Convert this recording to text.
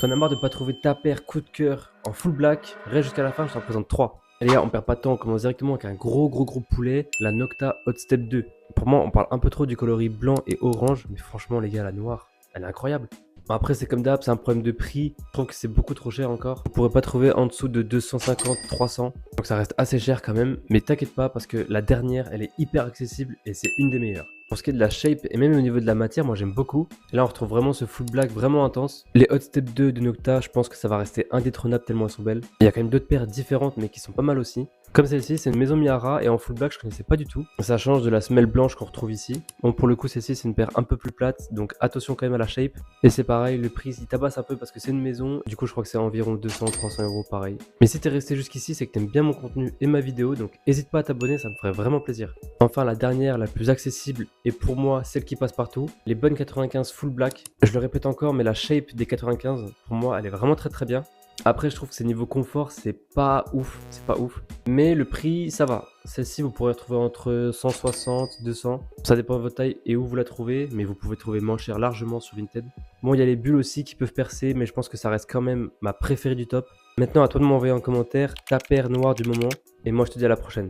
T'en as marre de pas trouver ta paire coup de cœur en full black, reste jusqu'à la fin, je t'en présente 3. Et les gars, on perd pas de temps, on commence directement avec un gros poulet, la Nocta Hot Step 2. Pour moi, on parle un peu trop du coloris blanc et orange, mais franchement les gars, la noire, elle est incroyable. Bon, après c'est comme d'hab, c'est un problème de prix, je trouve que c'est beaucoup trop cher encore. Vous pourrez pas trouver en dessous de 250, 300, donc ça reste assez cher quand même. Mais t'inquiète pas parce que la dernière, elle est hyper accessible et c'est une des meilleures. Pour ce qui est de la shape et même au niveau de la matière, moi j'aime beaucoup. Et là on retrouve vraiment ce full black vraiment intense. Les Hot Step 2 de Nocta, je pense que ça va rester indétrônable tellement elles sont belles. Il y a quand même d'autres paires différentes mais qui sont pas mal aussi. Comme celle-ci, c'est une maison Miara et en full black je connaissais pas du tout. Ça change de la semelle blanche qu'on retrouve ici. Bon pour le coup celle-ci c'est une paire un peu plus plate, donc attention quand même à la shape. Et c'est pareil, le prix il tabasse un peu parce que c'est une maison. Du coup je crois que c'est environ 200-300 € pareil. Mais si t'es resté jusqu'ici c'est que t'aimes bien mon contenu et ma vidéo, donc n'hésite pas à t'abonner, ça me ferait vraiment plaisir. Enfin la dernière, la plus accessible et pour moi celle qui passe partout, les bonnes 95 full black. Je le répète encore mais la shape des 95 pour moi elle est vraiment très bien. Après je trouve que c'est niveau confort c'est pas ouf, mais le prix ça va. Celle-ci vous pourrez la trouver entre 160, 200, ça dépend de votre taille et où vous la trouvez, mais vous pouvez trouver moins cher largement sur Vinted. Bon il y a les bulles aussi qui peuvent percer mais je pense que ça reste quand même ma préférée du top. Maintenant à toi de m'envoyer en commentaire ta paire noire du moment et moi je te dis à la prochaine.